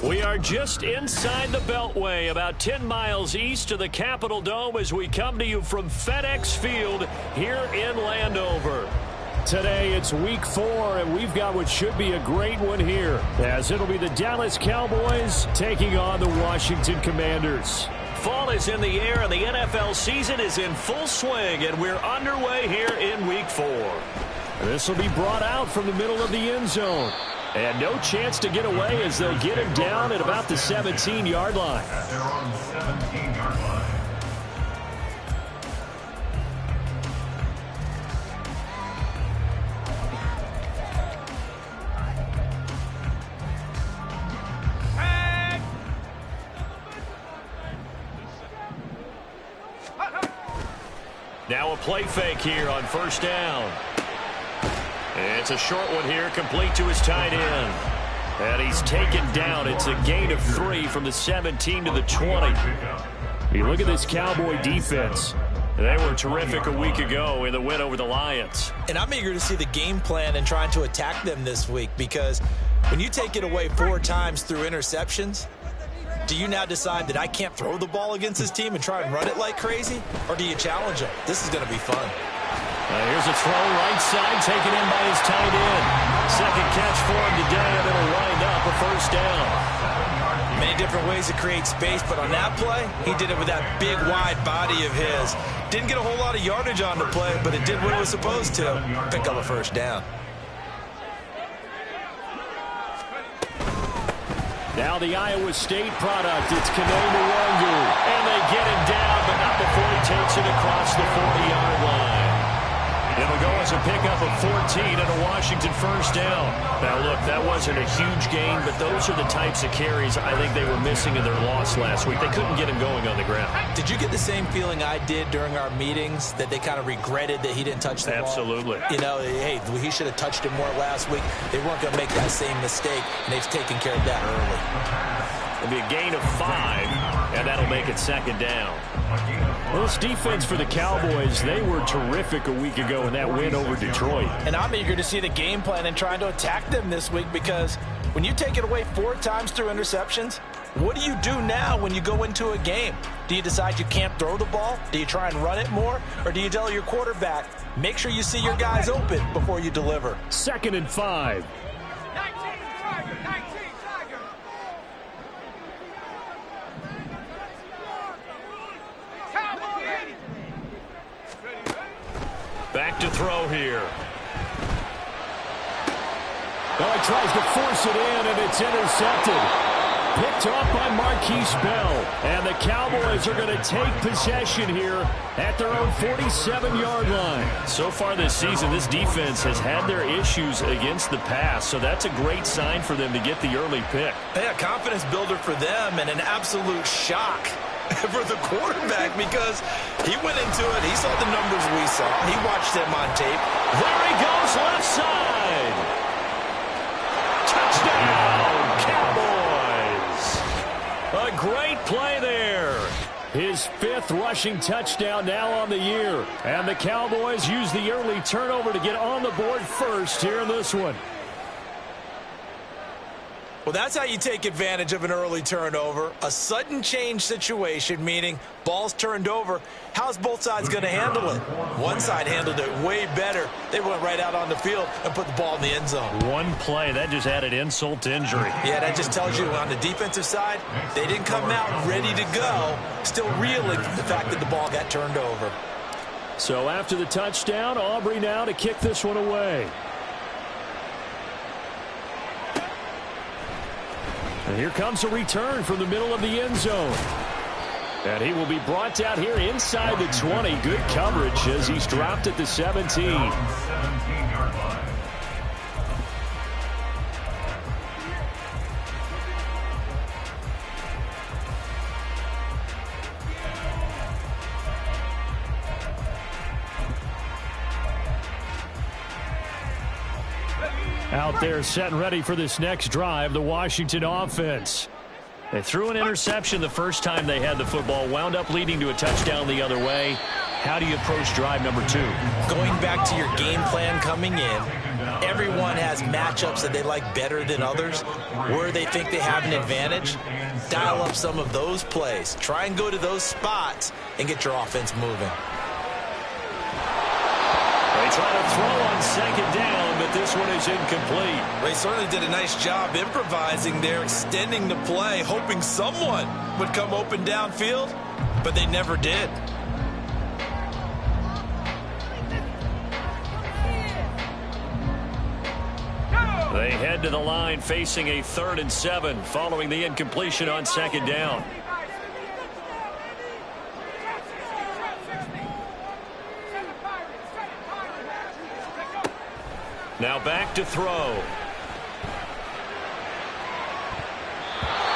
We are just inside the Beltway, about 10 miles east of the Capitol Dome as we come to you from FedEx Field here in Landover. Today it's week 4, and we've got what should be a great one here, as it'll be the Dallas Cowboys taking on the Washington Commanders. Fall is in the air, and the NFL season is in full swing, and we're underway here in week 4. This will be brought out from the middle of the end zone. And no chance to get away as they'll get him down at about the 17-yard line. They're on the 17-yard line. Now a play fake here on first down. It's a short one here, complete to his tight end. And he's taken down. It's a gain of 3 from the 17 to the 20. You look at this Cowboy defense. They were terrific a week ago in the win over the Lions. And I'm eager to see the game plan and trying to attack them this week, because when you take it away 4 times through interceptions, do you now decide that I can't throw the ball against this team and try and run it like crazy? Or do you challenge them? This is going to be fun. Here's a throw right side, taken in by his tight end. Second catch for him today, and it'll wind up a first down. Many different ways to create space, but on that play, he did it with that big, wide body of his. Didn't get a whole lot of yardage on the play, but it did what it was supposed to. Pick up a first down. Now the Iowa State product, it's Kanone Wangu. And they get him down, but not before he takes it across the 40-yard line. It'll go as a pickup of 14 and a Washington first down. Now, look, that wasn't a huge gain, but those are the types of carries I think they were missing in their loss last week. They couldn't get him going on the ground. Did you get the same feeling I did during our meetings, that they kind of regretted that he didn't touch the ball? Absolutely. You know, hey, he should have touched it more last week. They weren't going to make that same mistake, and they've taken care of that early. It'll be a gain of 5, and that'll make it second down. Well, this defense for the Cowboys, they were terrific a week ago in that win over Detroit. And I'm eager to see the game plan and trying to attack them this week, because when you take it away 4 times through interceptions, what do you do now when you go into a game? Do you decide you can't throw the ball? Do you try and run it more? Or do you tell your quarterback, make sure you see your guys open before you deliver? 2nd and 5. Back to throw here. Oh, he tries to force it in, and it's intercepted. Picked off by Marquise Bell. And the Cowboys are going to take possession here at their own 47-yard line. So far this season, this defense has had their issues against the pass, so that's a great sign for them to get the early pick. Yeah, confidence builder for them, and an absolute shock for the quarterback, because he went into it, he saw the numbers we saw, he watched them on tape. There he goes, left side. Touchdown, Cowboys. A great play there. His 5th rushing touchdown now on the year. And the Cowboys use the early turnover to get on the board first here in this one. Well, that's how you take advantage of an early turnover. A sudden change situation, meaning ball's turned over. How's both sides going to handle it? One side handled it way better. They went right out on the field and put the ball in the end zone. One play, that just added insult to injury. Yeah, that just tells you on the defensive side, they didn't come out ready to go, still reeling from the fact that the ball got turned over. So after the touchdown, Aubrey now to kick this one away. And here comes a return from the middle of the end zone. And he will be brought down here inside the 20. Good coverage as he's dropped at the 17. Out there set and ready for this next drive, the Washington offense. They threw an interception the first time they had the football, wound up leading to a touchdown the other way. How do you approach drive number 2? Going back to your game plan coming in everyone has matchups that they like better than others, where they think they have an advantage. Dial up some of those plays. Try and go to those spots and get your offense moving. They try to throw on second down, but this one is incomplete. They certainly did a nice job improvising there, extending the play, hoping someone would come open downfield, but they never did. They head to the line facing a 3rd and 7 following the incompletion on second down. Now back to throw.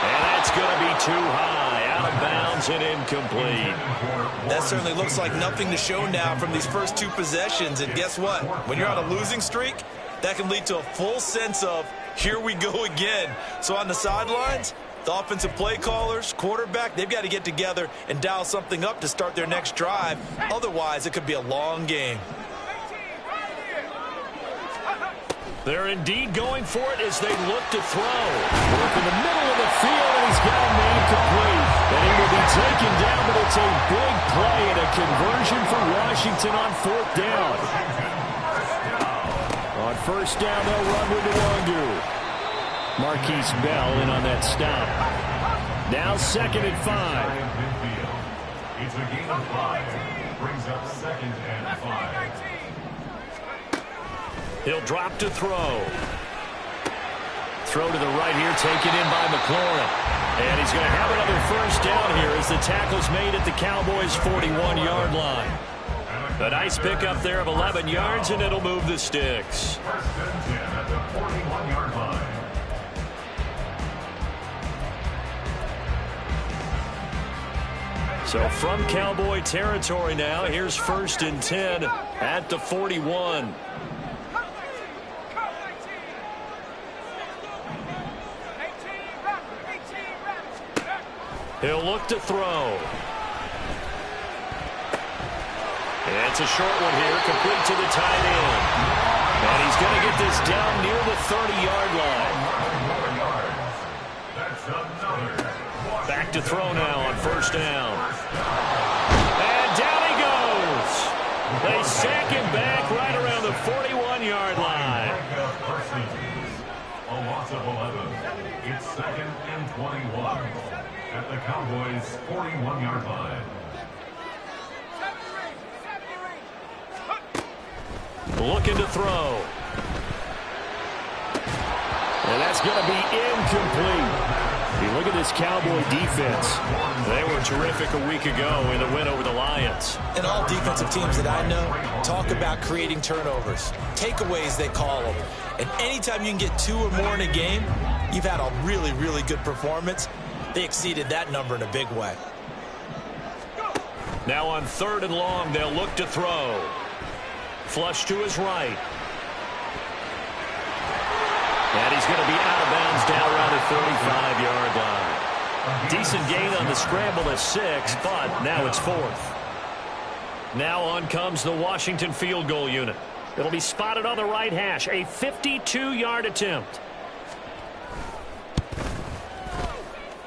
And that's going to be too high. Out of bounds and incomplete. That certainly looks like nothing to show now from these first 2 possessions. And guess what? When you're on a losing streak, that can lead to a full sense of, here we go again. So on the sidelines, the offensive play callers, quarterback, they've got to get together and dial something up to start their next drive. Otherwise, it could be a long game. They're indeed going for it as they look to throw. Work in the middle of the field, and he's got him incomplete. And he will be taken down, but it's a big play and a conversion for Washington on 4th down. On 1st down, they'll run with Nwangu. Marquise Bell in on that stop. Now 2nd and 5. It's a gain of 5. Brings up 2nd and 5. He'll drop to throw. Throw to the right here, taken in by McLaurin. And he's going to have another 1st down here as the tackle's made at the Cowboys' 41-yard line. A nice pickup there of 11 yards, and it'll move the sticks. 1st and 10 at the 41-yard line. So from Cowboy territory now, here's 1st and 10 at the 41. He'll look to throw. It's a short one here, complete to the tight end. And he's going to get this down near the 30-yard line. Back to throw now on 1st down. And down he goes. They sack him back right around the 41-yard line. A loss of 11. It's 2nd and 21 at the Cowboys' 41-yard line. Looking to throw. And that's going to be incomplete. You look at this Cowboy defense. They were terrific a week ago in the win over the Lions. And all defensive teams that I know talk about creating turnovers. Takeaways, they call them. And anytime you can get 2 or more in a game, you've had a really, really good performance. They exceeded that number in a big way. Now on 3rd and long, they'll look to throw. Flush to his right. And he's going to be out of bounds down around the 35-yard line. Decent gain on the scramble to 6, but now it's 4th. Now on comes the Washington field goal unit. It'll be spotted on the right hash, a 52-yard attempt.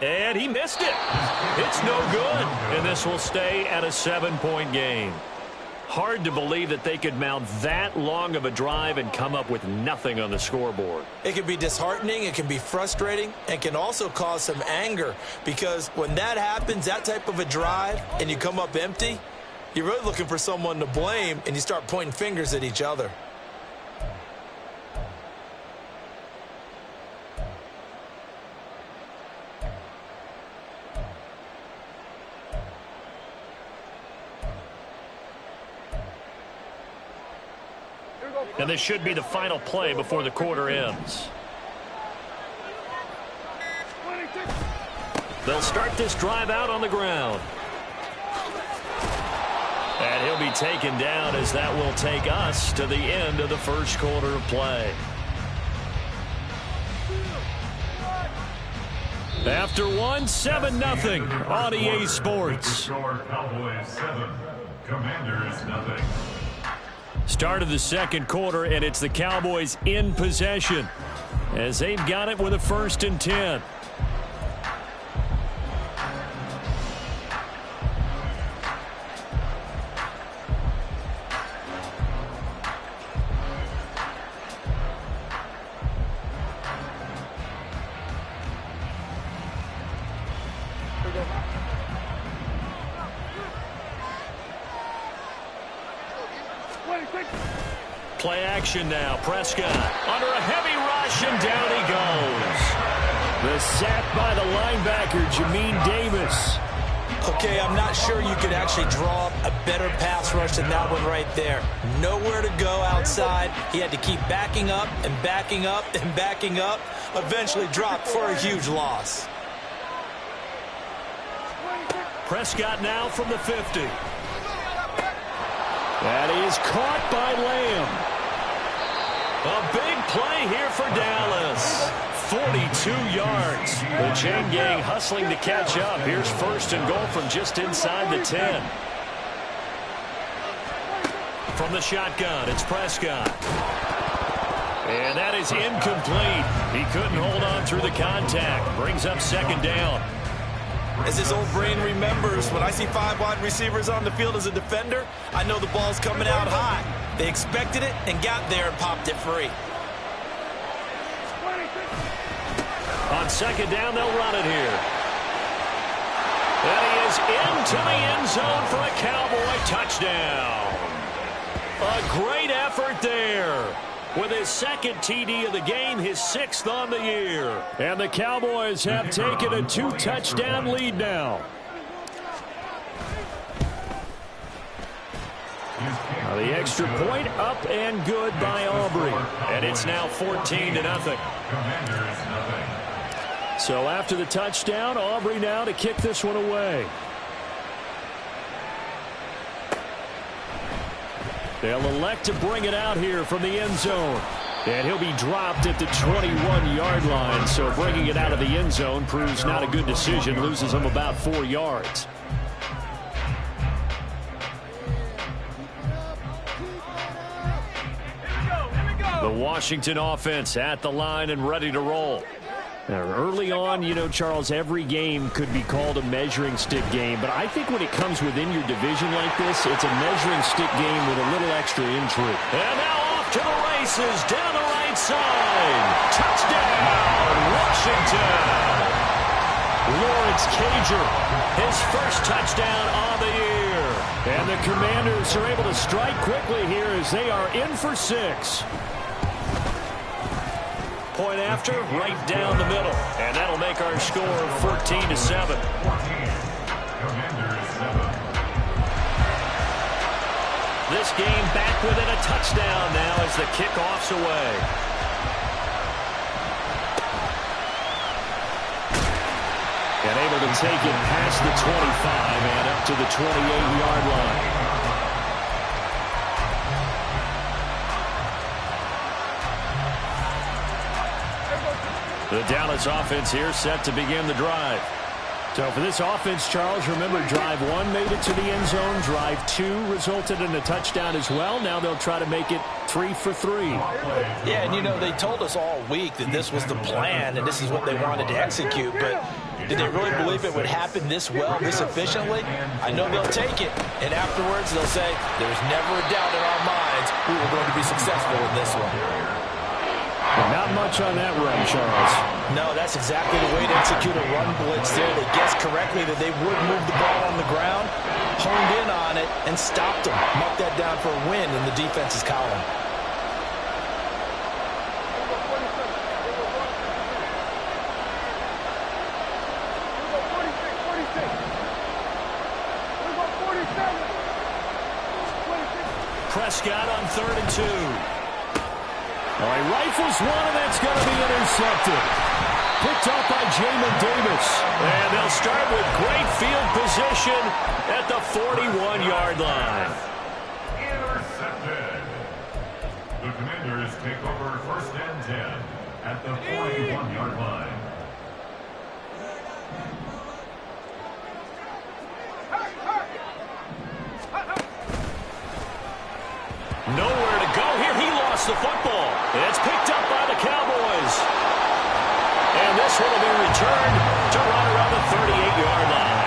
And he missed it. It's no good. And this will stay at a 7-point game. Hard to believe that they could mount that long of a drive and come up with nothing on the scoreboard. It can be disheartening, it can be frustrating, and can also cause some anger, because when that happens, that type of a drive, and you come up empty, you're really looking for someone to blame, and you start pointing fingers at each other. And this should be the final play before the quarter ends. They'll start this drive out on the ground. And he'll be taken down as that will take us to the end of the 1st quarter of play. After 7-0 on EA Sports. Cowboys 7, Commanders 0. Start of the second quarter, and it's the Cowboys in possession as they've got it with a 1st and 10. Play action now. Prescott under a heavy rush, and down he goes. The sack by the linebacker, Jamin Davis. Okay, I'm not sure you could actually draw up a better pass rush than that one right there. Nowhere to go outside. He had to keep backing up and backing up and backing up. Eventually dropped for a huge loss. Prescott now from the 50. That is caught by Lamb. A big play here for Dallas. 42 yards. The chain gang hustling to catch up. Here's 1st and goal from just inside the 10. From the shotgun, it's Prescott. And that is incomplete. He couldn't hold on through the contact. Brings up 2nd down. As his old brain remembers, when I see 5 wide receivers on the field as a defender, I know the ball's coming out high. They expected it and got there and popped it free. On 2nd down, they'll run it here. And he is into the end zone for a Cowboy touchdown. A great effort there. With his 2nd TD of the game, his 6th on the year. And the Cowboys have taken a 2-touchdown lead now. Now the extra point up and good by Aubrey. And it's now 14-0. So after the touchdown, Aubrey now to kick this one away. They'll elect to bring it out here from the end zone. And he'll be dropped at the 21-yard line. So bringing it out of the end zone proves not a good decision. Loses him about 4 yards. The Washington offense at the line and ready to roll. Now, early on, you know, Charles, every game could be called a measuring stick game. But I think when it comes within your division like this, it's a measuring stick game with a little extra intrigue. And now off to the races down the right side. Touchdown, Washington. Lawrence Cager, his 1st touchdown on the year. And the Commanders are able to strike quickly here as they are in for 6. Point after, right down the middle. And that'll make our score 14-7. This game back within a touchdown now as the kickoff's away. And able to take it past the 25 and up to the 28-yard line. The Dallas offense here set to begin the drive. So for this offense, Charles, remember drive 1 made it to the end zone. Drive 2 resulted in a touchdown as well. Now they'll try to make it 3 for 3. Yeah, and you know, they told us all week that this was the plan and this is what they wanted to execute. But did they really believe it would happen this well, this efficiently? I know they'll take it. And afterwards they'll say, there's never a doubt in our minds we were going to be successful in this one. Not much on that run, Charles. No, that's exactly the way to execute a run blitz there. They guessed correctly that they would move the ball on the ground, honed in on it, and stopped them. Marked that down for a win in the defense's column. Prescott on 3rd and 2. All right, rifles one, and that's going to be intercepted. Picked up by Jamin Davis. And they'll start with great field position at the 41-yard line. Intercepted. The Commanders take over 1st and 10 at the 41-yard line. No returned to right around the 38-yard line.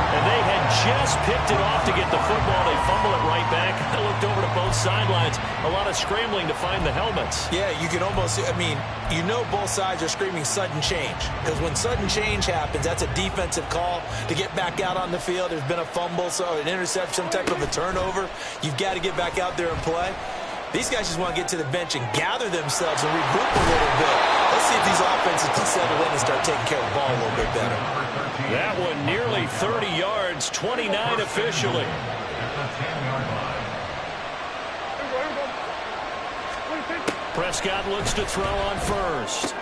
And they had just picked it off to get the football. They fumble it right back. I looked over to both sidelines. A lot of scrambling to find the helmets. Yeah, you can almost, you know both sides are screaming sudden change. Because when sudden change happens, that's a defensive call to get back out on the field. There's been a fumble, so an interception, some type of a turnover. You've got to get back out there and play. These guys just want to get to the bench and gather themselves and regroup a little bit. Let's see if these offenses can settle in and start taking care of the ball a little bit better. That one nearly 30 yards, 29 officially. Prescott looks to throw on first.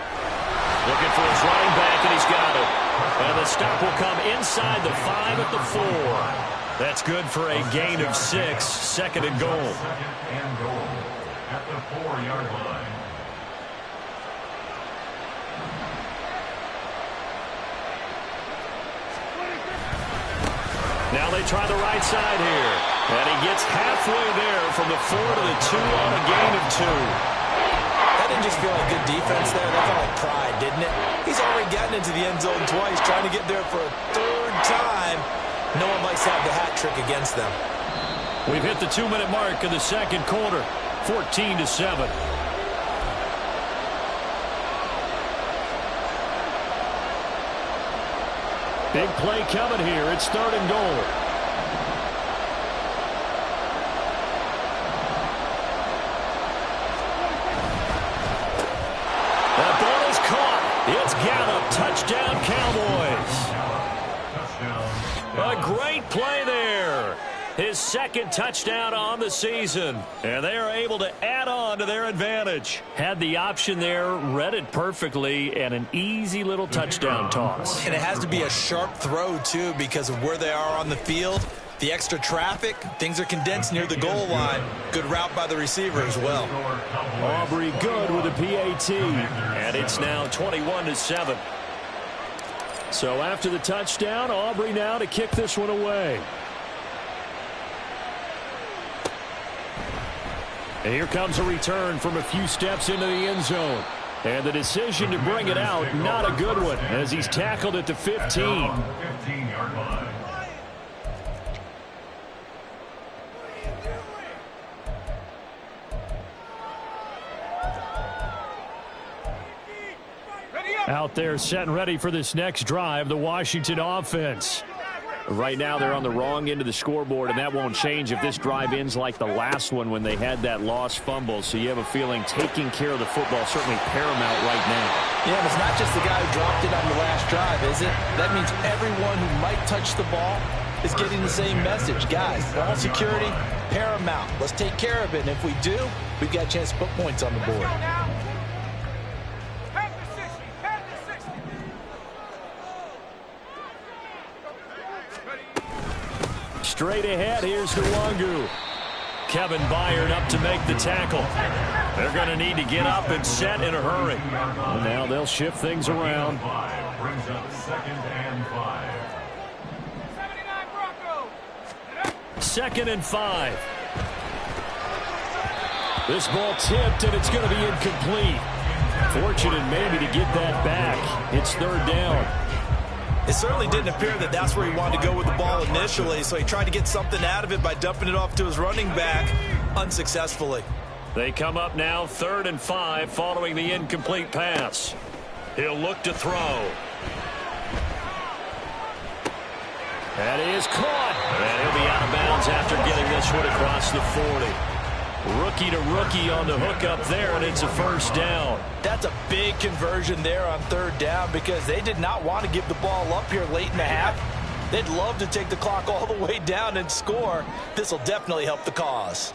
Looking for his running back, and he's got it. And the stop will come inside the 5 at the 4. That's good for a gain of 6, second and goal. Second and goal at the 4-yard line. Now they try the right side here. And he gets halfway there from the 4 to the 2 on a gain of 2. That didn't just feel like good defense there. That felt like pride, didn't it? He's already gotten into the end zone twice, trying to get there for a third time. No one likes to have the hat trick against them. We've hit the 2-minute mark in the second quarter, 14-7. Big play coming here. It's third and goal. That ball is caught. It's Gallup. Touchdown, Cowboys. A great play there. His second touchdown on the season. And they are able to add on to their advantage. Had the option there, read it perfectly, and an easy little touchdown toss. And it has to be a sharp throw, too, because of where they are on the field. The extra traffic, things are condensed near the goal line. Good route by the receiver as well. Aubrey good with a PAT. And it's now 21-7. So after the touchdown, Aubrey now to kick this one away. And here comes a return from a few steps into the end zone. And the decision to bring it out, not a good one, as he's tackled at the 15. 15-yard line. Out there set and ready for this next drive, the Washington offense. Right now they're on the wrong end of the scoreboard, and that won't change if this drive ends like the last one when they had that lost fumble. So you have a feeling taking care of the football certainly paramount right now. Yeah, and it's not just the guy who dropped it on the last drive, is it? That means everyone who might touch the ball is getting the same message. Guys, ball security, paramount. Let's take care of it, and if we do, we've got a chance to put points on the board. Straight ahead, here's Nwangu. Kevin Byard up to make the tackle. They're going to need to get up and set in a hurry. And now they'll shift things around. Brings up 2nd and 5. 2nd and 5. This ball tipped, and it's going to be incomplete. Fortunate maybe to get that back. It's third down. It certainly didn't appear that that's where he wanted to go with the ball initially, so he tried to get something out of it by dumping it off to his running back unsuccessfully. They come up now 3rd and 5 following the incomplete pass. He'll look to throw. That is caught. And he'll be out of bounds after getting this one across the 40. Rookie to rookie on the hook up there, and it's a first down. That's a big conversion there on third down because they did not want to give the ball up here late in the half. They'd love to take the clock all the way down and score. This will definitely help the cause.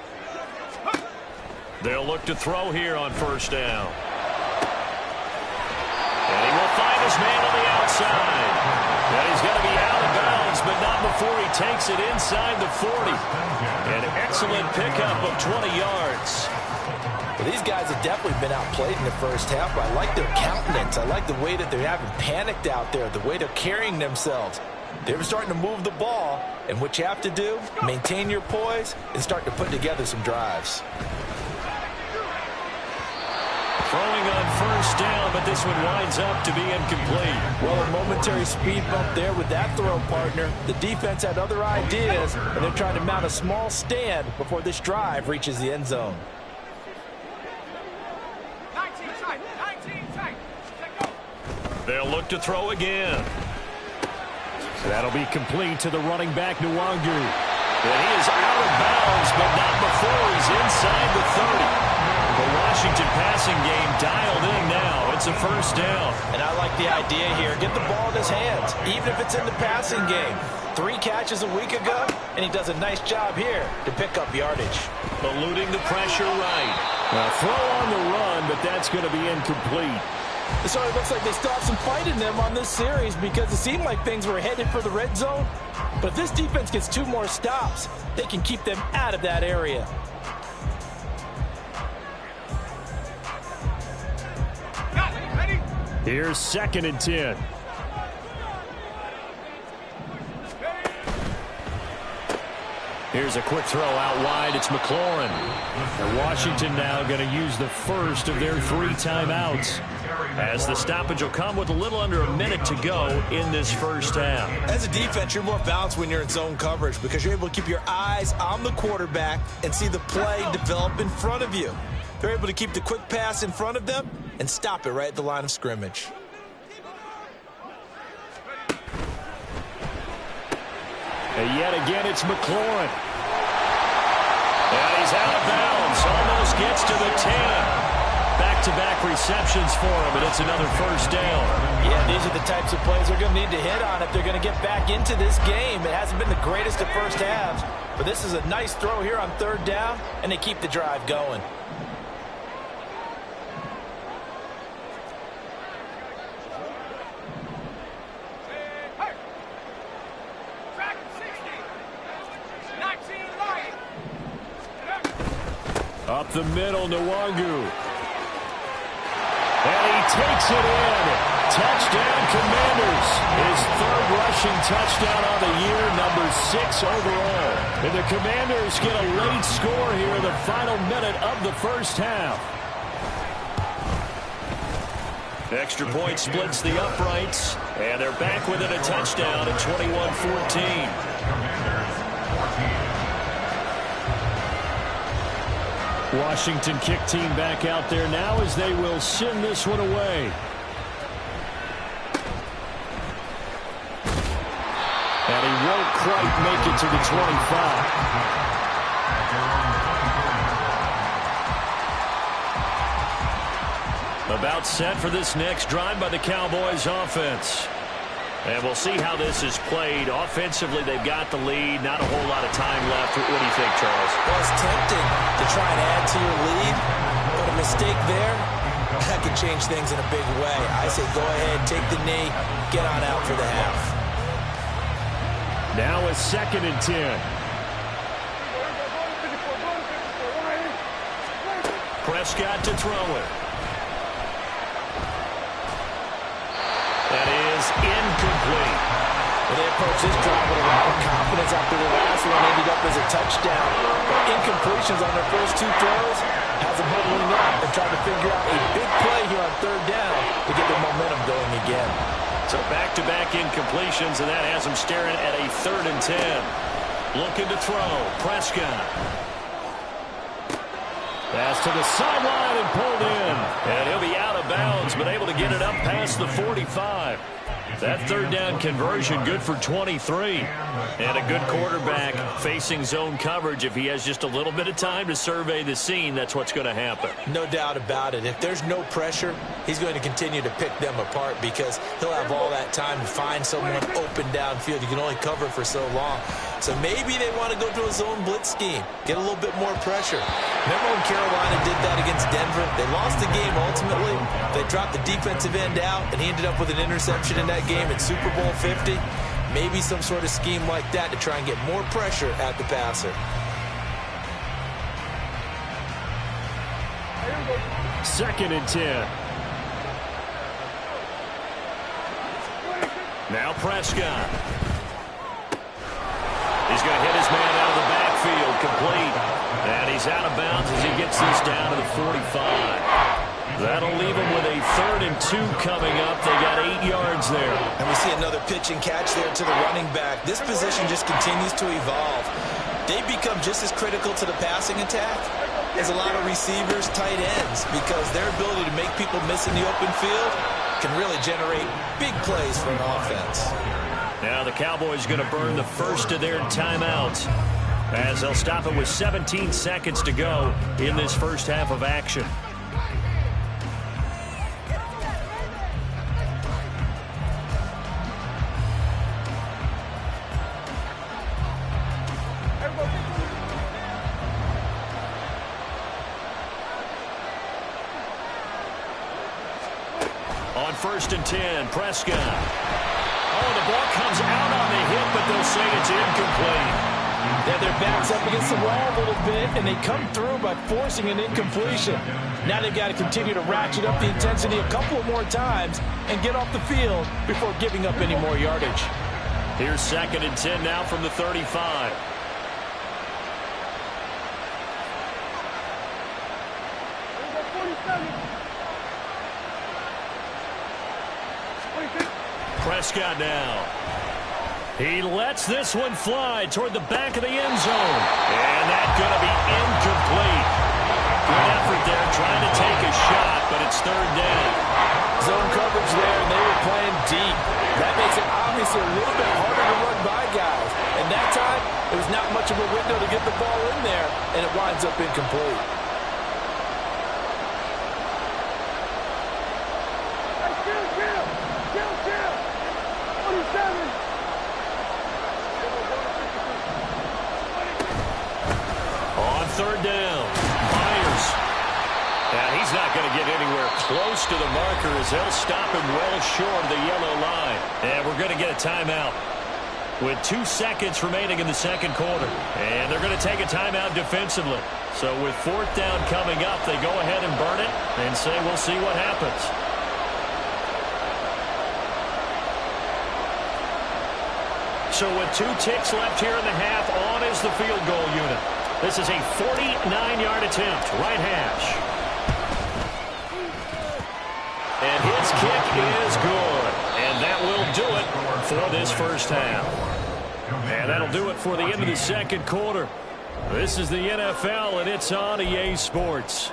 They'll look to throw here on first down. And he will find his man on the outside. And he's going to be out of bounds, but not before he takes it inside the 40. An excellent pickup of 20 yards. Well, these guys have definitely been outplayed in the first half, but I like their countenance. I like the way that they haven't panicked out there, the way they're carrying themselves. They're starting to move the ball, and what you have to do, maintain your poise and start to put together some drives. Throwing on first down, but this one winds up to be incomplete. Well, a momentary speed bump there with that throw, partner. The defense had other ideas, and they're trying to mount a small stand before this drive reaches the end zone. 19 tight. Go. They'll look to throw again. That'll be complete to the running back, Nwangu. And he is out of bounds, but not before he's inside the 30. The Washington passing game dialed in now. It's a first down. And I like the idea here. Get the ball in his hands, even if it's in the passing game. 3 catches a week ago, and he does a nice job here to pick up yardage. Eluding the pressure right. Now throw on the run, but that's going to be incomplete. So it looks like they still have some fight in them on this series because it seemed like things were headed for the red zone. But if this defense gets 2 more stops, they can keep them out of that area. Here's 2nd and 10. Here's a quick throw out wide. It's McLaurin. And Washington now going to use the first of their 3 timeouts, as the stoppage will come with a little under a minute to go in this first half. As a defense, you're more balanced when you're in zone coverage because you're able to keep your eyes on the quarterback and see the play develop in front of you. They're able to keep the quick pass in front of them and stop it right at the line of scrimmage. And yet again, it's McLaurin. And he's out of bounds. Almost gets to the 10. Back-to-back receptions for him, and it's another first down. Yeah, these are the types of plays they're going to need to hit on if they're going to get back into this game. It hasn't been the greatest of first halves, but this is a nice throw here on 3rd down, and they keep the drive going. Up the middle, Nwangu. And he takes it in. Touchdown, Commanders. His 3rd rushing touchdown on the year, number 6 overall. And the Commanders get a late score here in the final minute of the first half. Extra point splits the uprights, and they're back within a touchdown at 21-14. Washington kick team back out there now as they will send this one away. And he won't quite make it to the 25. About set for this next drive by the Cowboys offense. And we'll see how this is played. Offensively, they've got the lead. Not a whole lot of time left. What do you think, Charles? Well, it's tempting to try and add to your lead, but a mistake there, that could change things in a big way. I say go ahead, take the knee, get on out for the half. Now a 2nd and 10. Prescott to throw it. That is incomplete. Well, they approach this drive with a lot of confidence after the last one ended up as a touchdown. But incompletions on their first 2 throws has them huddling up and trying to figure out a big play here on 3rd down to get their momentum going again. So back-to-back incompletions, and that has them staring at a 3rd and 10. Looking to throw. Prescott. Pass to the sideline and pulled in. And he'll be out of bounds, but able to get it up past the 45. That 3rd down conversion good for 23. And a good quarterback facing zone coverage. If he has just a little bit of time to survey the scene, that's what's going to happen. No doubt about it. If there's no pressure, he's going to continue to pick them apart because he'll have all that time to find someone open downfield. You can only cover for so long. So maybe they want to go to a zone blitz scheme, get a little bit more pressure. Remember when Carolina did that against Denver? They lost the game ultimately. They dropped the defensive end out, and he ended up with an interception in that game at Super Bowl 50. Maybe some sort of scheme like that to try and get more pressure at the passer. Second and 10. Now Prescott. He's going to hit his man out of the backfield, complete. And he's out of bounds as he gets this down to the 45. That'll leave them with a 3rd and 2 coming up. They got 8 yards there. And we see another pitch and catch there to the running back. This position just continues to evolve. They become just as critical to the passing attack as a lot of receivers, tight ends, because their ability to make people miss in the open field can really generate big plays for an offense. Now the Cowboys going to burn the first of their timeouts as they'll stop it with 17 seconds to go in this first half of action. On 1st and 10, Prescott. Oh, the ball comes out on the hit, but they'll say it's incomplete. Yeah, their back's up against the wall a little bit, and they come through by forcing an incompletion. Now they've got to continue to ratchet up the intensity a couple of more times and get off the field before giving up any more yardage. Here's 2nd and 10 now from the 35. Prescott now. He lets this one fly toward the back of the end zone. And that's going to be incomplete. Good effort there trying to take a shot, but it's 3rd down. Zone coverage there, and they were playing deep. That makes it obviously a little bit harder to run by guys. And that time, it was not much of a window to get the ball in there, and it winds up incomplete. On 3rd down, Myers. And he's not going to get anywhere close to the marker as they'll stop him well short of the yellow line. And we're going to get a timeout with 2 seconds remaining in the 2nd quarter. And they're going to take a timeout defensively. So with 4th down coming up, they go ahead and burn it and say we'll see what happens. So with 2 ticks left here in the half, on is the field goal unit. This is a 49-yard attempt, right hash. And his kick is good. And that will do it for this first half. And that'll do it for the end of the 2nd quarter. This is the NFL, and it's on EA Sports.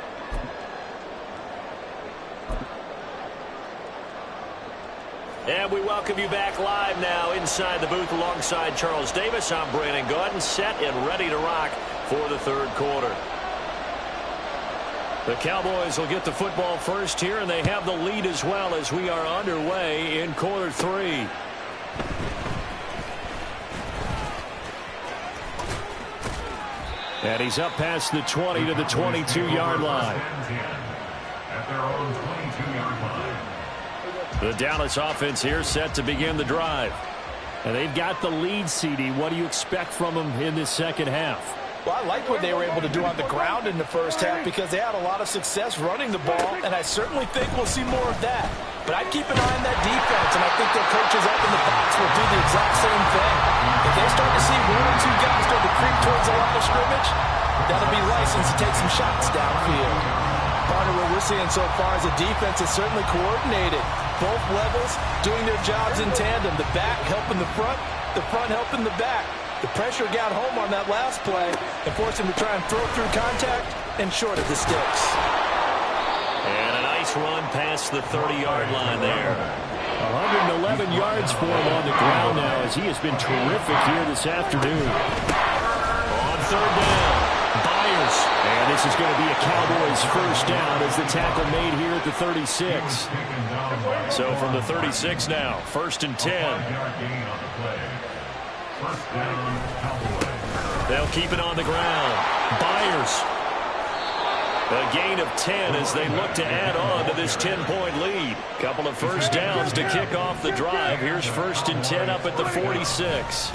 And we welcome you back live now inside the booth alongside Charles Davis. I'm Brandon Gaudin, set and ready to rock for the 3rd quarter. The Cowboys will get the football first here, and they have the lead as well as we are underway in quarter 3. And he's up past the 20 to the 22-yard line. At their own 22-yard line. The Dallas offense here set to begin the drive. And they've got the lead, CD. What do you expect from them in this 2nd half? Well, I like what they were able to do on the ground in the first half because they had a lot of success running the ball, and I certainly think we'll see more of that. But I'd keep an eye on that defense, and I think their coaches up in the box will do the exact same thing. If they start to see 1 or 2 guys start to creep towards the line of scrimmage, that'll be license to take some shots downfield. Partner, what we're seeing so far is a defense that's certainly coordinated. Both levels doing their jobs in tandem. The back helping the front helping the back. The pressure got home on that last play and forced him to try and throw through contact and short of the sticks. And a nice run past the 30-yard line there. 111 yards for him on the ground now as he has been terrific here this afternoon. On 3rd down, Myers. And this is going to be a Cowboys first down as the tackle made here at the 36. So from the 36 now, 1st and 10. They'll keep it on the ground. Myers. A gain of 10 as they look to add on to this 10-point lead. Couple of first downs to kick off the drive. Here's 1st and 10 up at the 46.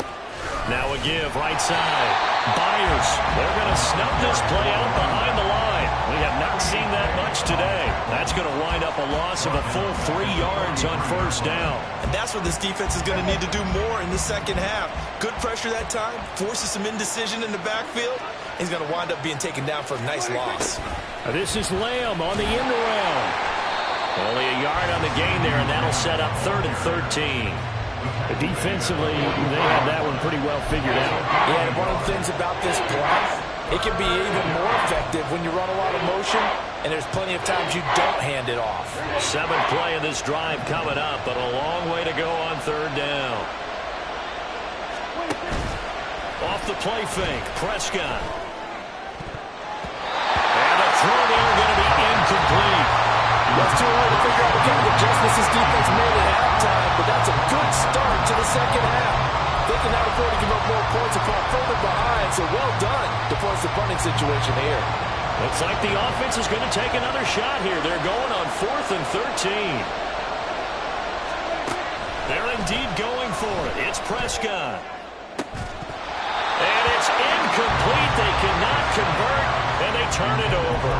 Now a give right side. Myers. They're going to snub this play out behind the line. We have not seen that much today. That's going to wind up a loss of a full 3 yards on first down. And that's what this defense is going to need to do more in the second half. Good pressure that time, forces some indecision in the backfield. He's going to wind up being taken down for a nice loss. This is Lamb on the end around. Only a yard on the gain there, and that'll set up 3rd and 13. Defensively, they have that one pretty well figured out. Yeah, and one of the things about this play, it can be even more effective when you run a lot of motion, and there's plenty of times you don't hand it off. 7th play of this drive coming up, but a long way to go on 3rd down. Off the play fake, Prescott. And the throw there going to be incomplete. It's too early to figure out what kind of adjustments this defense made at halftime, but that's a good start to the second half. They can now afford to give up more points and fall further behind, so well done to force the punting situation here. Looks like the offense is going to take another shot here. They're going on 4th and 13. They're indeed going for it. It's Prescott. And it's incomplete. They cannot convert, and they turn it over.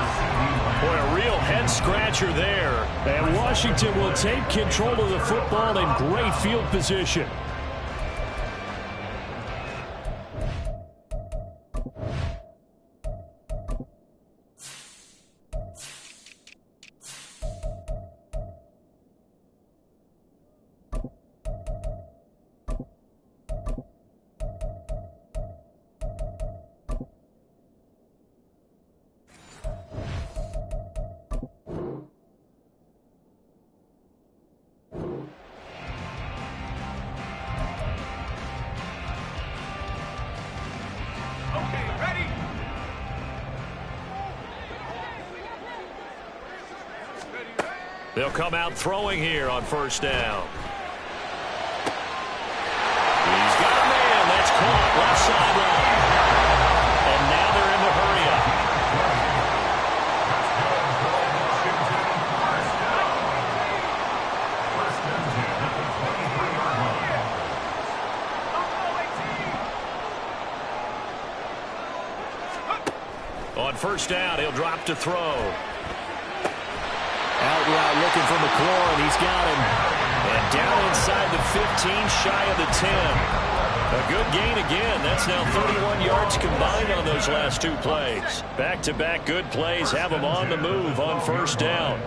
Boy, a real head-scratcher there. And Washington will take control of the football in great field position. They'll come out throwing here on 1st down. He's got a man. That's caught left sideline. And now they're in the hurry-up. On 1st down, he'll drop to throw. Out route looking for McLaurin. He's got him. And down inside the 15, shy of the 10. A good gain again. That's now 31 yards combined on those last 2 plays. Back-to-back good plays have them on the move on 1st down.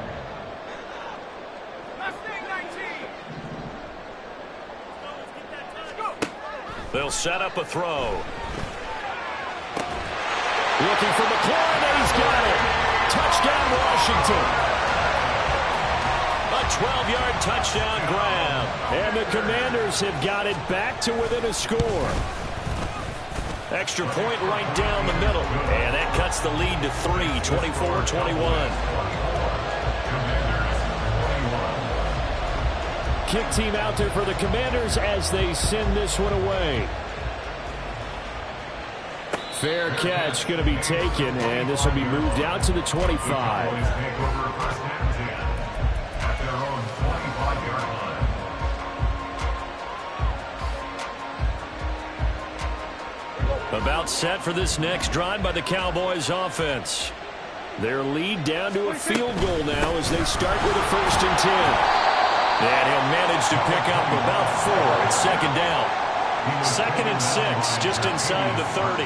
They'll set up a throw. Looking for McLaurin, and he's got it. Touchdown, Washington. A 12-yard touchdown grab. And the Commanders have got it back to within a score. Extra point right down the middle. And that cuts the lead to 3, 24-21. Kick team out there for the Commanders as they send this one away. Fair catch going to be taken, and this will be moved out to the 25. About set for this next drive by the Cowboys offense. Their lead down to a field goal now as they start with a 1st and 10. And he'll manage to pick up about 4 at 2nd down. 2nd and 6, just inside the 30.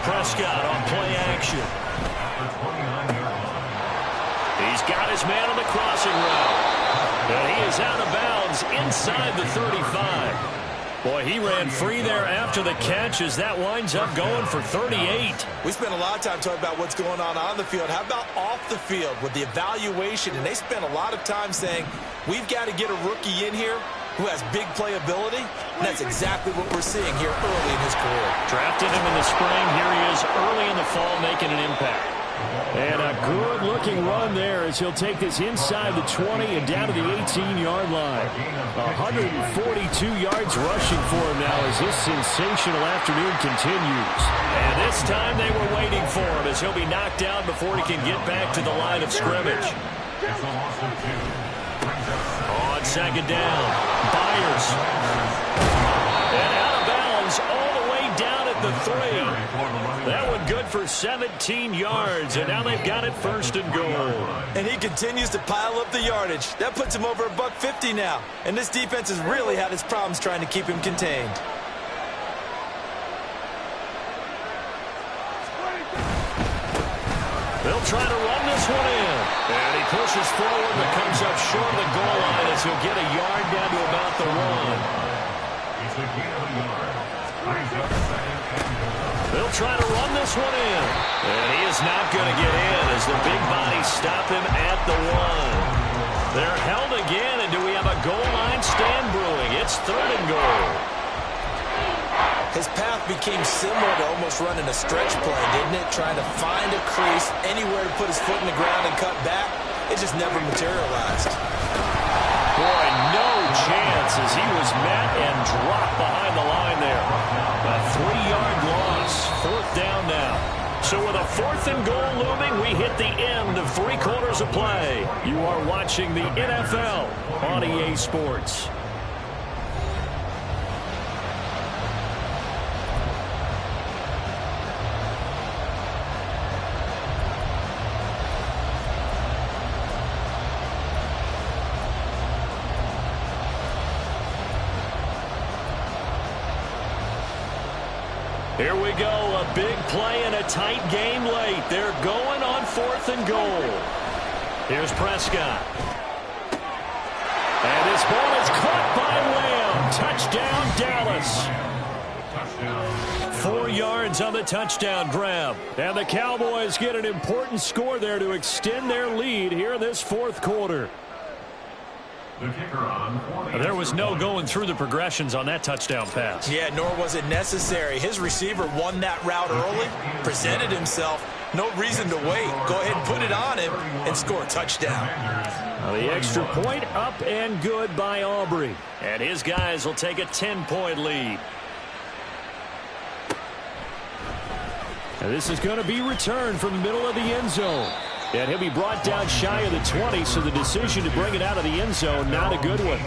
Prescott on play action. He's got his man on the crossing route. And he is out of bounds inside the 35. Boy, he ran free there after the catch as that winds up going for 38. We spent a lot of time talking about what's going on the field. How about off the field with the evaluation? And they spent a lot of time saying, we've got to get a rookie in here who has big playability. And that's exactly what we're seeing here early in his career. Drafted him in the spring. Here he is early in the fall making an impact. And a good-looking run there as he'll take this inside the 20 and down to the 18-yard line. 142 yards rushing for him now as this sensational afternoon continues. And this time they were waiting for him as he'll be knocked down before he can get back to the line of scrimmage. On 2nd down, Byers. And out of bounds all the way down at the 3. That one good for 17 yards, and now they've got it 1st and goal. And he continues to pile up the yardage. That puts him over $150 now. And this defense has really had its problems trying to keep him contained. They'll try to run this one in. And he pushes forward but comes up short of the goal line as he'll get a yard down to about the 1. It's a gain of a yard. Brings up 2nd and goal. They'll try to run this one in. And he is not going to get in as the big bodies stop him at the 1. They're held again, and do we have a goal line stand brewing? It's 3rd and goal. His path became similar to almost running a stretch play, didn't it? Trying to find a crease, anywhere to put his foot in the ground and cut back. It just never materialized. Boy, no chance as he was met and dropped behind the line there. A 3-yard loss. 4th down now. So with a 4th and goal looming, we hit the end of 3 quarters of play. You are watching the NFL on EA Sports. Here we go, a big play and a tight game late. They're going on 4th and goal. Here's Prescott. And this ball is caught by Lamb. Touchdown, Dallas. 4 yards on the touchdown grab. And the Cowboys get an important score there to extend their lead here in this 4th quarter. The kicker on for the There was no going through the progressions on that touchdown pass. Yeah, nor was it necessary. His receiver won that route early, presented himself. No reason to wait. Go ahead and put it on him and score a touchdown. The extra point up and good by Aubrey. And his guys will take a 10-point lead. And this is going to be returned from the middle of the end zone. And he'll be brought down shy of the 20, so the decision to bring it out of the end zone, not a good one.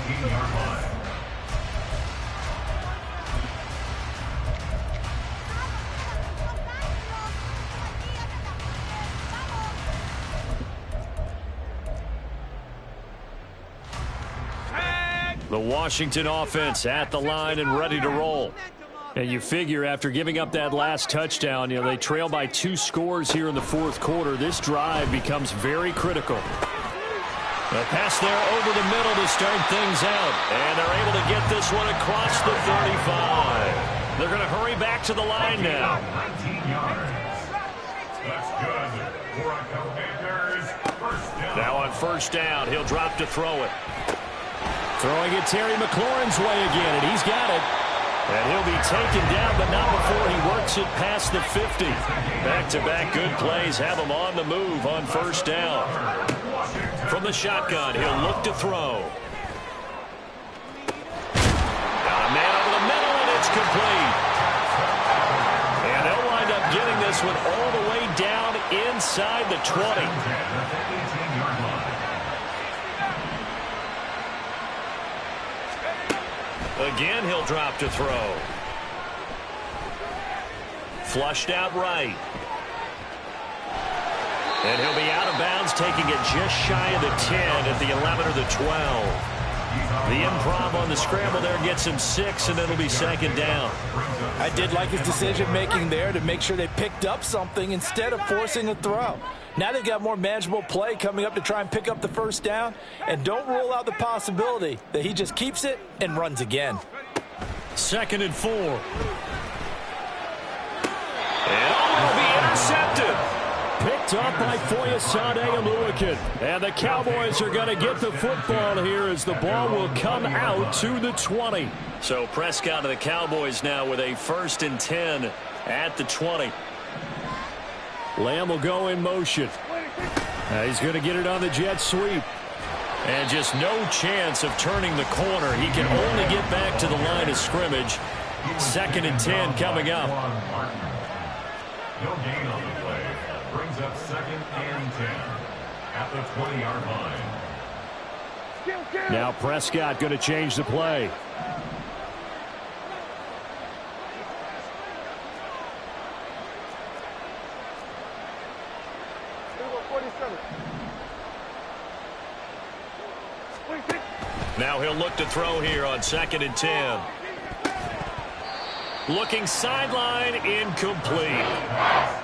The Washington offense at the line and ready to roll. And you figure after giving up that last touchdown, they trail by 2 scores here in the 4th quarter. This drive becomes very critical. A pass there over the middle to start things out. And they're able to get this one across the 35. They're going to hurry back to the line now. 19 yards. That's good for a Commanders 1st down. Now on 1st down, he'll drop to throw it. Throwing it Terry McLaurin's way again, and he's got it. And he'll be taken down, but not before he works it past the 50. Back-to-back good plays have him on the move on 1st down. From the shotgun, he'll look to throw. Got a man over the middle, and it's complete. And they'll wind up getting this one all the way down inside the 20. Again, he'll drop to throw. Flushed out right. And he'll be out of bounds, taking it just shy of the 10 at the 11 or the 12. The improv on the scramble there gets him 6, and it'll be 2nd down. I did like his decision-making there to make sure they picked up something instead of forcing a throw. Now they've got more manageable play coming up to try and pick up the 1st down, and don't rule out the possibility that he just keeps it and runs again. 2nd and 4. And it'll be intercepted. Picked up by Foyesade Oluwakin. And the Cowboys are going to get the football here as the ball will come out to the 20. So Prescott of the Cowboys now with a 1st and 10 at the 20. Lamb will go in motion. He's going to get it on the jet sweep. And just no chance of turning the corner. He can only get back to the line of scrimmage. 2nd and 10 coming up. No gain on the play. Brings up 2nd and 10 at the 20-yard line. Now Prescott going to change the play. Now he'll look to throw here on 2nd and 10. Looking sideline, incomplete.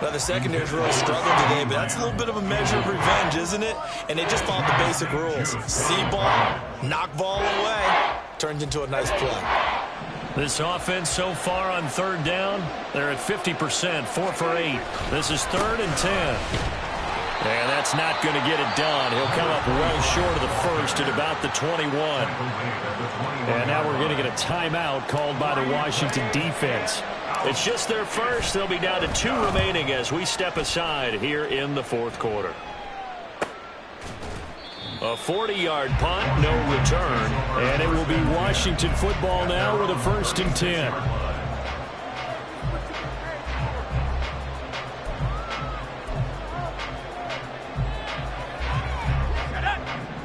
Well, the secondary's really struggling today, but that's a little bit of a measure of revenge, isn't it? And they just followed the basic rules. See ball, knock ball away, turns into a nice play. This offense so far on 3rd down, they're at 50%, 4 for 8. This is 3rd and 10. And that's not going to get it done. He'll come up well short of the first at about the 21. And now we're going to get a timeout called by the Washington defense. It's just their first. They'll be down to 2 remaining as we step aside here in the 4th quarter. A 40-yard punt, no return. And it will be Washington football now with a 1st and 10.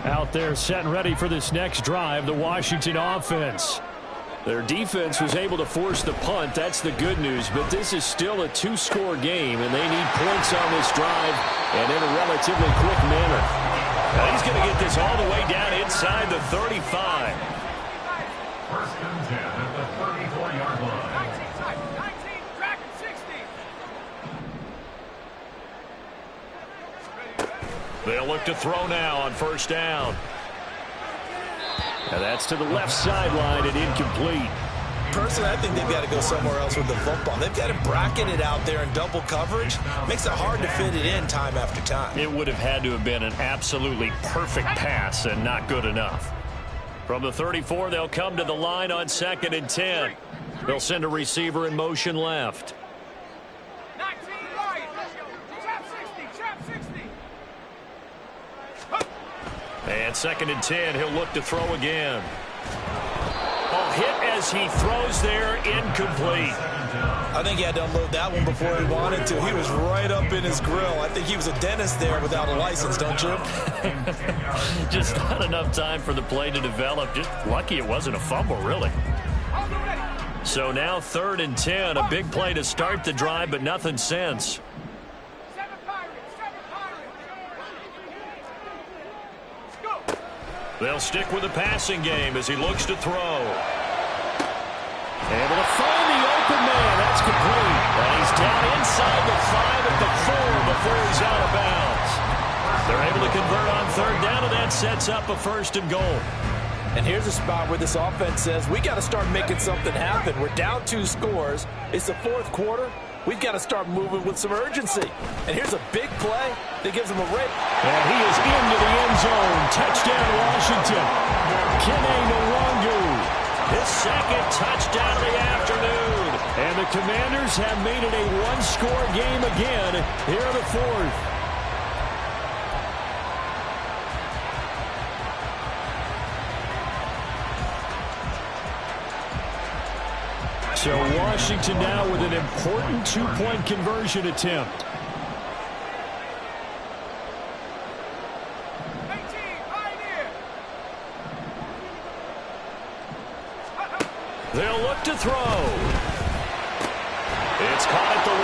Out there set and ready for this next drive, the Washington offense. Their defense was able to force the punt. That's the good news, but this is still a 2-score game, and they need points on this drive and in a relatively quick manner. Now he's going to get this all the way down inside the 35. 1st and 10 at the 34-yard line. 19 tight, 19, track and 60. They'll look to throw now on 1st down. And that's to the left sideline and incomplete. Personally, I think they've got to go somewhere else with the football. They've got to bracket it out there in double coverage. Makes it hard to fit it in time after time. It would have had to have been an absolutely perfect pass and not good enough. From the 34, they'll come to the line on 2nd and 10. They'll send a receiver in motion left. 19 right, trap 60, trap 60. And 2nd and 10, he'll look to throw again. Oh, hit as he throws there, incomplete. I think he had to unload that one before he wanted to. He was right up in his grill. I think he was a dentist there without a license, don't you? Just not enough time for the play to develop. Just lucky it wasn't a fumble, really. So now 3rd and 10, a big play to start the drive, but nothing since. 7 Pirates, 7 Pirates. Go. They'll stick with the passing game as he looks to throw. Able to find the open man. That's complete. And he's down inside the 5 at the 4 before he's out of bounds. They're able to convert on 3rd down, and that sets up a 1st and goal. And here's a spot where this offense says, we got to start making something happen. We're down 2 scores. It's the 4th quarter. We've got to start moving with some urgency. And here's a big play that gives them a rip. And he is into the end zone. Touchdown, Washington. Kene Nwangu. His 2nd touchdown of the afternoon. And the Commanders have made it a 1-score game again here in the 4th. So Washington now with an important 2-point conversion attempt. 18, Pioneer. They'll look to throw. It's caught at the 1.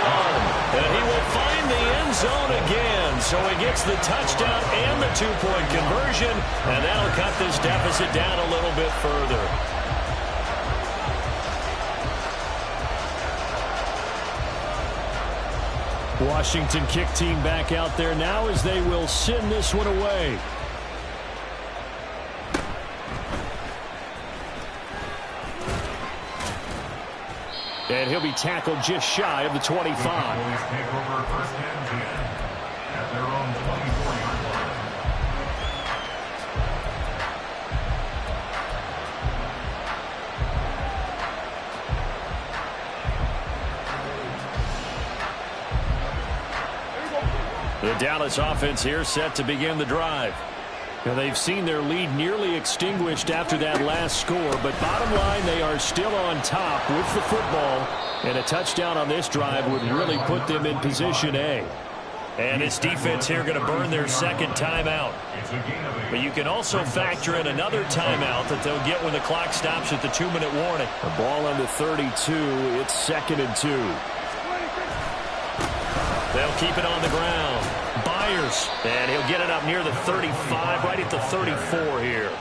And he will find the end zone again. So he gets the touchdown and the 2-point conversion. And that'll cut this deficit down a little bit further. Washington kick team back out there now as they will send this one away. And he'll be tackled just shy of the 25. The Cowboys take over 1st and 10 at their own 24-yard line. The Dallas offense here set to begin the drive. Now they've seen their lead nearly extinguished after that last score, but bottom line, they are still on top with the football, and a touchdown on this drive would really put them in position A. And this defense here going to burn their 2nd timeout. But you can also factor in another timeout that they'll get when the clock stops at the 2-minute warning. The ball on the 32, it's 2nd and 2. They'll keep it on the ground. Byard Byers, and he'll get it up near the 35, right at the 34 here.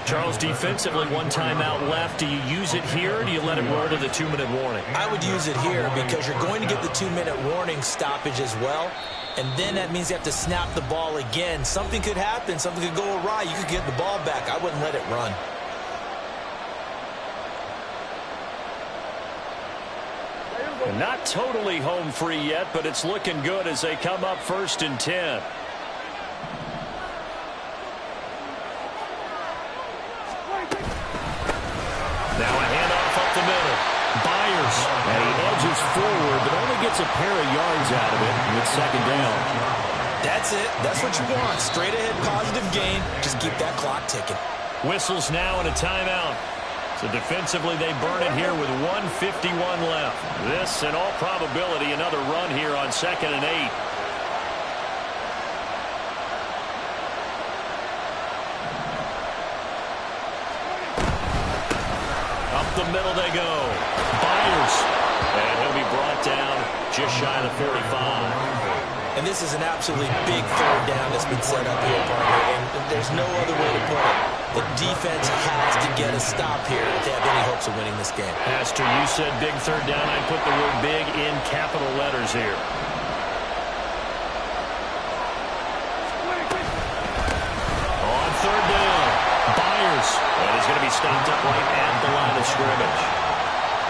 Charles, defensively, one timeout left. Do you use it here, or do you let it roll to the 2-minute warning? I would use it here because you're going to get the 2-minute warning stoppage as well, and then that means you have to snap the ball again. Something could happen. Something could go awry. You could get the ball back. I wouldn't let it run. And not totally home free yet, but it's looking good as they come up 1st and 10. Now a handoff up the middle. Byers, and he edges forward, but only gets a pair of yards out of it with 2nd down. That's it. That's what you want. Straight ahead positive gain. Just keep that clock ticking. Whistles now and a timeout. So defensively, they burn it here with 1:51 left. This, in all probability, another run here on 2nd and 8. Up the middle they go. Byers. And he'll be brought down just shy of the 45. And this is an absolutely big 3rd down that's been set up here, partner. And there's no other way to put it. The defense has to get a stop here if they have any hopes of winning this game. Pastor, you said big 3rd down. I put the word big in capital letters here. On 3rd down, Byers. And he's going to be stopped up right at the line of scrimmage.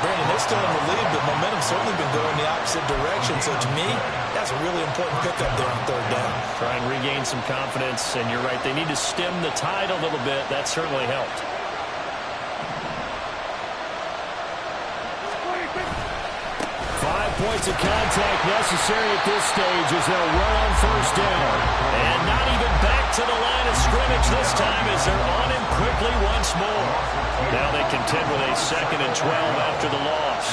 Brandon, they're still in the lead, but momentum's certainly been going the opposite direction. So to me, that's a really important pickup there on 3rd down. Try and regain some confidence, and you're right. They need to stem the tide a little bit. That certainly helped. 5 points of contact necessary at this stage as they'll run on 1st down. And not even back to the line of scrimmage this time as they're on him quickly once more. Now they contend with a 2nd and 12 after the loss.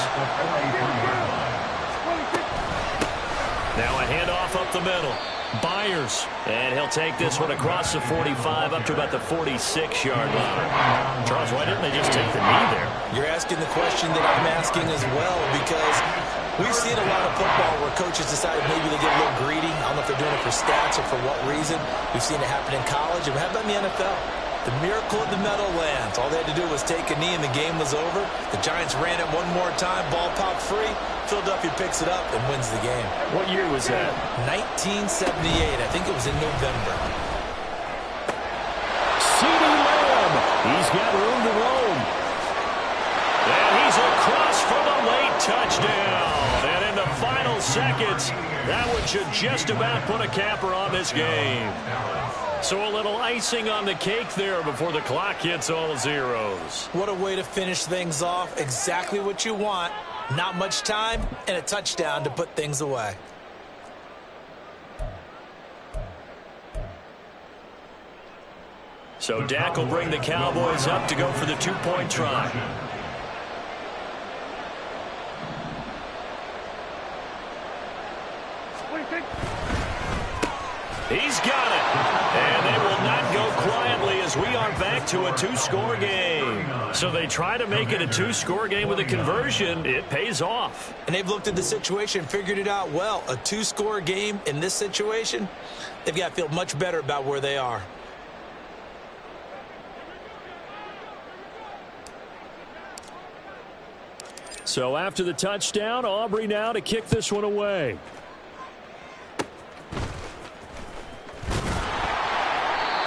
Now a handoff up the middle. Byers, and he'll take this one across the 45 up to about the 46-yard line. Charles, why didn't they just take the knee there? You're asking the question that I'm asking as well, because we've seen a lot of football where coaches decided maybe they get a little greedy. I don't know if they're doing it for stats or for what reason. We've seen it happen in college, and how about in the NFL? The miracle of the Meadowlands. All they had to do was take a knee and the game was over. The Giants ran it one more time. Ball popped free. Philadelphia picks it up and wins the game. What year was that? 1978. I think it was in November. CeeDee Lamb. He's got room to roam. And he's across for the late touchdown. And in the final seconds, that one should just about put a capper on this game. So a little icing on the cake there before the clock hits all zeros. What a way to finish things off. Exactly what you want. Not much time and a touchdown to put things away. So Dak will bring the Cowboys up to go for the 2-point try. He's got it. And they will not go quietly as we are back to a 2-score game. So they try to make it a 2-score game with a conversion. It pays off. And they've looked at the situation, figured it out well. A 2-score game in this situation, they've got to feel much better about where they are. So after the touchdown, Aubrey now to kick this one away.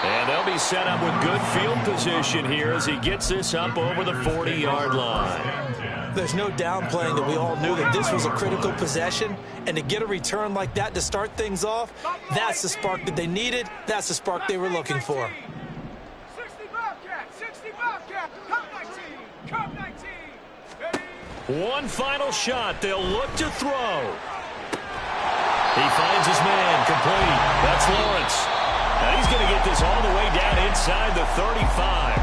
And they'll be set up with good field position here as he gets this up over the 40-yard line. There's no downplaying that we all knew that this was a critical possession, and to get a return like that to start things off, that's the spark that they needed. That's the spark they were looking for. 60 Bobcat, 60 Bobcat, come 19, come 19. Ready? One final shot. They'll look to throw. He finds his man complete. That's Lawrence. And he's going to get this all the way down inside the 35.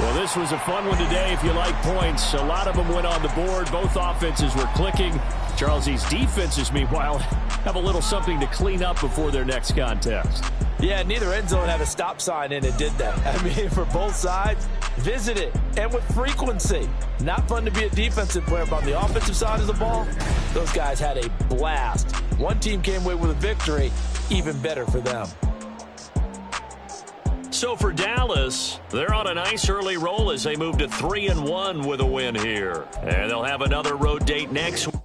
Well, this was a fun one today if you like points. A lot of them went on the board. Both offenses were clicking. Charles, these defenses, meanwhile, have a little something to clean up before their next contest. Yeah, neither end zone had a stop sign in it, did they? I mean, for both sides, visit it, and with frequency. Not fun to be a defensive player, but on the offensive side of the ball, those guys had a blast. One team came away with a victory, even better for them. So for Dallas, they're on a nice early roll as they move to 3-1 with a win here. And they'll have another road date next week.